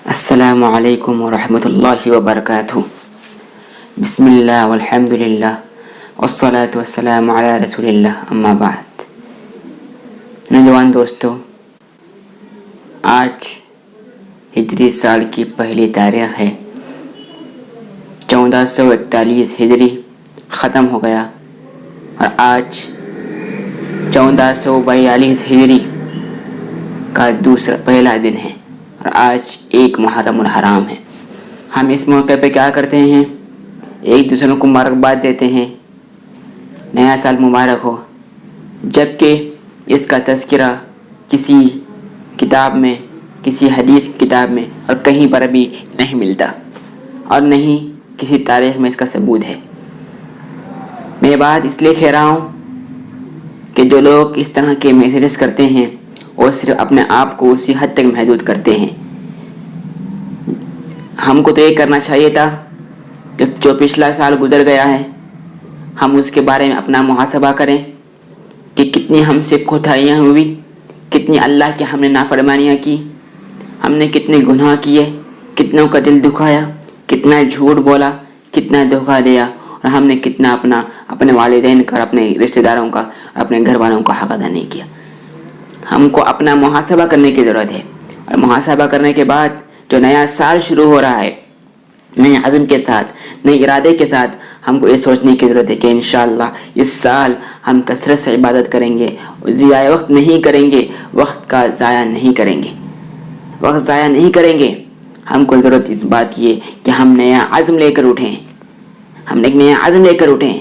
السلام علیکم ورحمۃ اللہ وبرکاتہ۔ بسم اللہ والحمد للہ والصلاة والسلام علی رسول اللہ، اما بعد۔ نوجوان دوستو، آج ہجری سال کی پہلی تاریخ ہے۔ 1441 ہجری ختم ہو گیا اور آج 1442 ہجری کا پہلا دن ہے اور آج ایک محرم الحرام ہے۔ ہم اس موقع پہ کیا کرتے ہیں؟ ایک دوسرے کو مبارکباد دیتے ہیں، نیا سال مبارک ہو، جبکہ اس کا تذکرہ کسی کتاب میں، کسی حدیث کی کتاب میں اور کہیں پر بھی نہیں ملتا اور نہیں کسی تاریخ میں اس کا ثبوت ہے۔ میں بات اس لیے کہہ رہا ہوں کہ جو لوگ اس طرح کے میسیجز کرتے ہیں وہ صرف اپنے آپ کو اسی حد تک محدود کرتے ہیں۔ ہم کو تو یہ کرنا چاہیے تھا کہ جو پچھلا سال گزر گیا ہے ہم اس کے بارے میں اپنا محاسبہ کریں کہ کتنی ہم سے کوتاہیاں ہوئی، کتنی اللہ کی ہم نے نافرمانیاں کی، ہم نے کتنے گناہ کیے، کتنوں کا دل دکھایا، کتنا جھوٹ بولا، کتنا دھوکہ دیا، اور ہم نے کتنا اپنے والدین کا، اپنے رشتہ داروں کا، اپنے گھر والوں کا حق ادا نہیں کیا۔ ہم کو اپنا محاسبہ کرنے کی ضرورت ہے، اور محاسبہ کرنے کے بعد جو نیا سال شروع ہو رہا ہے، نئے عزم کے ساتھ، نئے ارادے کے ساتھ، ہم کو یہ سوچنے کی ضرورت ہے کہ انشاءاللہ اس سال ہم کثرت سے عبادت کریں گے، ضیاع وقت نہیں کریں گے، وقت کا ضائع نہیں کریں گے، وقت ضائع نہیں کریں گے۔ ہم کو ضرورت اس بات کی ہے کہ ہم نیا عزم لے کر اٹھیں، ہم ایک نیا عزم لے کر اٹھیں،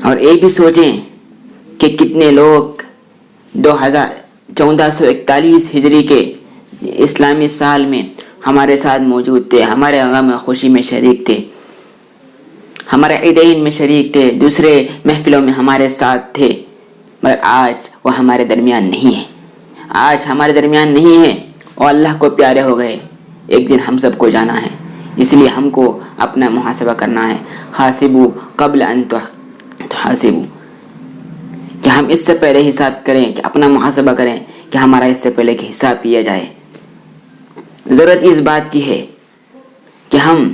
اور یہ بھی سوچیں کہ کتنے لوگ 1441 ہجری کے اسلامی سال میں ہمارے ساتھ موجود تھے، ہمارے غم و خوشی میں شریک تھے، ہمارے عیدین میں شریک تھے، دوسرے محفلوں میں ہمارے ساتھ تھے، مگر آج وہ ہمارے درمیان نہیں ہے، آج ہمارے درمیان نہیں ہے اور اللہ کو پیارے ہو گئے۔ ایک دن ہم سب کو جانا ہے، اس لیے ہم کو اپنا محاسبہ کرنا ہے۔ حاسبوا قبل ان تحاسبوا، کہ ہم اس سے پہلے حساب کریں، کہ اپنا محاسبہ کریں کہ ہمارا اس سے پہلے کہ حساب کیا جائے۔ ضرورت اس بات کی ہے کہ ہم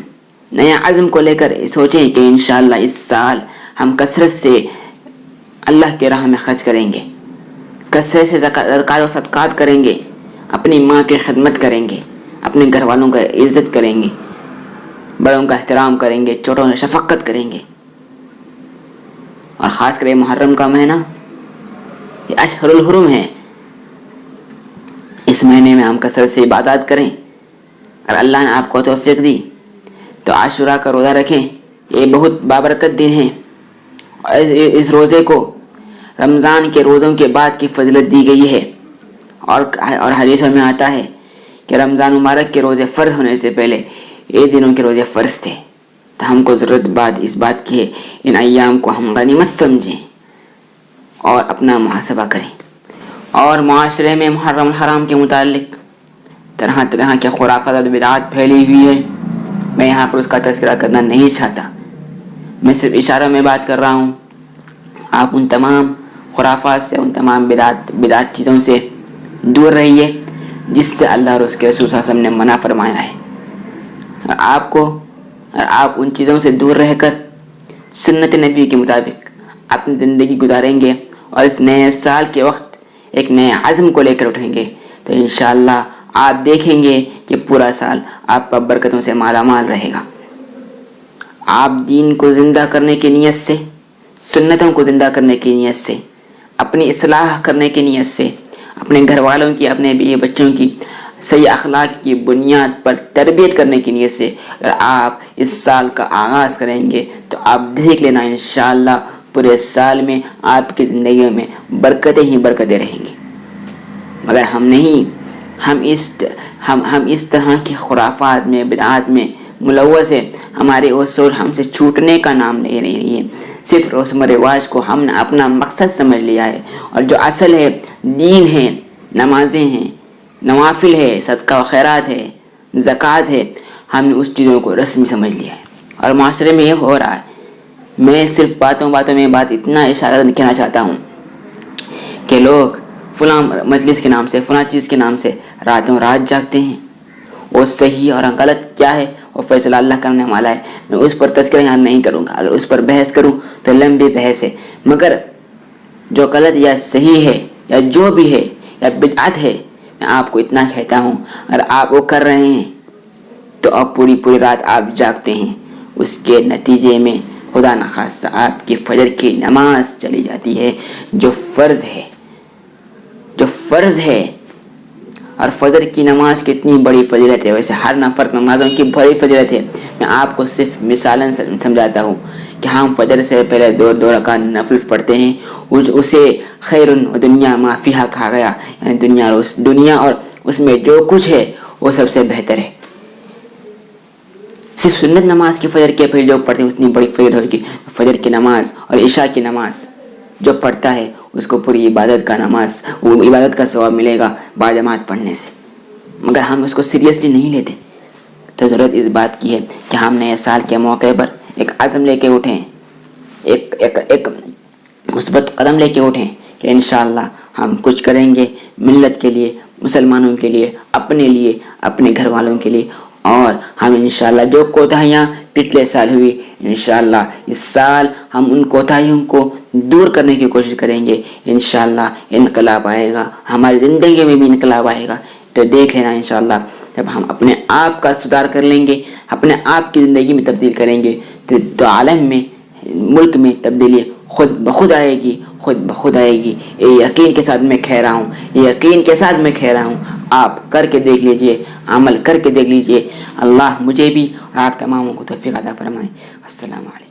نیا عزم کو لے کر سوچیں کہ انشاءاللہ اس سال ہم کثرت سے اللہ کے راہ میں خرچ کریں گے، کثرت سے زکوٰۃ و صدقات کریں گے، اپنی ماں کی خدمت کریں گے، اپنے گھر والوں کا عزت کریں گے، بڑوں کا احترام کریں گے، چھوٹوں سے شفقت کریں گے۔ اور خاص کر یہ محرم کا مہینہ، یہ اشہر الحرم ہے، اس مہینے میں ہم کثرت سے عبادات کریں۔ اور اللہ نے آپ کو توفیق دی تو عاشوراء کا روزہ رکھیں، یہ بہت بابرکت دن ہے، اور اس روزے کو رمضان کے روزوں کے بعد کی فضیلت دی گئی ہے، اور حدیثوں میں آتا ہے کہ رمضان مبارک کے روزے فرض ہونے سے پہلے یہ دنوں کے روزے فرض تھے۔ تو ہم کو ضرورت اس بات کی ہے ان ایام کو ہم غنیمت سمجھیں اور اپنا محاسبہ کریں۔ اور معاشرے میں محرم الحرام کے متعلق طرح طرح کے خرافات اور بدعات پھیلی ہوئی ہے، میں یہاں پر اس کا تذکرہ کرنا نہیں چاہتا، میں صرف اشاروں میں بات کر رہا ہوں۔ آپ ان تمام خرافات سے، ان تمام بدعات چیزوں سے دور رہیے جس سے اللہ اور اس کے رسول صلی اللہ علیہ وسلم نے منع فرمایا ہے، اور آپ ان چیزوں سے دور رہ کر سنت نبی کے مطابق اپنی زندگی گزاریں گے اور اس نئے سال کے وقت ایک نئے عزم کو لے کر اٹھیں گے تو انشاءاللہ آپ دیکھیں گے کہ پورا سال آپ کا برکتوں سے مالا مال رہے گا۔ آپ دین کو زندہ کرنے کی نیت سے، سنتوں کو زندہ کرنے کی نیت سے، اپنی اصلاح کرنے کی نیت سے، اپنے گھر والوں کی، اپنے بیوی بچوں کی صحیح اخلاق کی بنیاد پر تربیت کرنے کی نیت سے اگر آپ اس سال کا آغاز کریں گے تو آپ دیکھ لینا انشاءاللہ پورے سال میں آپ کی زندگیوں میں برکتیں ہی برکتیں رہیں گی۔ مگر ہم نہیں، ہم اس طرح کی خرافات میں، بدعات میں ملوث ہے، ہمارے اصول ہم سے چھوٹنے کا نام نہیں رہی ہے، صرف رسم و رواج کو ہم نے اپنا مقصد سمجھ لیا ہے، اور جو اصل ہے، دین ہے، نمازیں ہیں، نوافل ہے، صدقہ و خیرات ہے، زکوٰۃ ہے، ہم نے اس چیزوں کو رسمی سمجھ لیا ہے، اور معاشرے میں یہ ہو رہا ہے۔ میں صرف باتوں میں بات اتنا اشارہ کہنا چاہتا ہوں کہ لوگ فلاں مجلس کے نام سے، فلاں چیز کے نام سے راتوں رات جاگتے ہیں، وہ صحیح اور غلط کیا ہے وہ فیصلہ اللہ کرنے والا ہے. میں اس پر تذکرہ یہاں نہیں کروں گا. اگر اس پر بحث کروں تو لمبی بحث ہے. مگر جو غلط یا صحیح ہے یا جو بھی ہے یا بدعت ہے، میں آپ کو اتنا کہتا ہوں، اگر آپ وہ کر رہے ہیں تو اب پوری رات آپ جاگتے ہیں، اس کے نتیجے میں خدا نخواستہ آپ کی فجر کی نماز چلی جاتی ہے جو فرض ہے. اور فجر کی نماز کتنی بڑی فضیلت ہے. ویسے ہر فرض نمازوں کی بڑی فضیلت ہے. میں آپ کو صرف مثالاً سمجھاتا ہوں کہ ہم فجر سے پہلے دو رکعت نفل پڑھتے ہیں، اسے خیر دنیا ما فیہا کہا گیا، یعنی دنیا اور اس میں جو کچھ ہے وہ سب سے بہتر ہے. صرف سنت نماز کی فجر کے پہلے جو پڑھتے ہیں اتنی بڑی فجر ہوگی. فجر کی نماز اور عشاء کی نماز جو پڑھتا ہے اس کو پوری عبادت کا ثواب ملے گا باجماعت پڑھنے سے. مگر ہم اس کو سیریسلی نہیں لیتے. تو ضرورت اس بات کی ہے کہ ہم نئے سال کے موقع پر ایک عزم لے کے اٹھیں، ایک مثبت قدم لے کے اٹھیں کہ انشاءاللہ ہم کچھ کریں گے ملت کے لیے، مسلمانوں کے لیے، اپنے گھر والوں کے لیے. اور ہم انشاءاللہ جو کوتاہیاں پچھلے سال ہوئی، انشاءاللہ اس سال ہم ان کوتاہیوں کو دور کرنے کی کوشش کریں گے. انشاءاللہ انقلاب آئے گا، ہماری زندگی میں بھی انقلاب آئے گا. تو دیکھ لینا انشاءاللہ جب ہم اپنے آپ کا سدھار کر لیں گے، اپنے آپ کی زندگی میں تبدیل کریں گے تو عالم میں، ملک میں تبدیلی خود بخود آئے گی. یہ یقین کے ساتھ میں کہہ رہا ہوں. آپ کر کے دیکھ لیجئے، عمل کر کے دیکھ لیجئے. اللہ مجھے بھی اور آپ تماموں کو توفیق عطا فرمائے. السلام علیکم.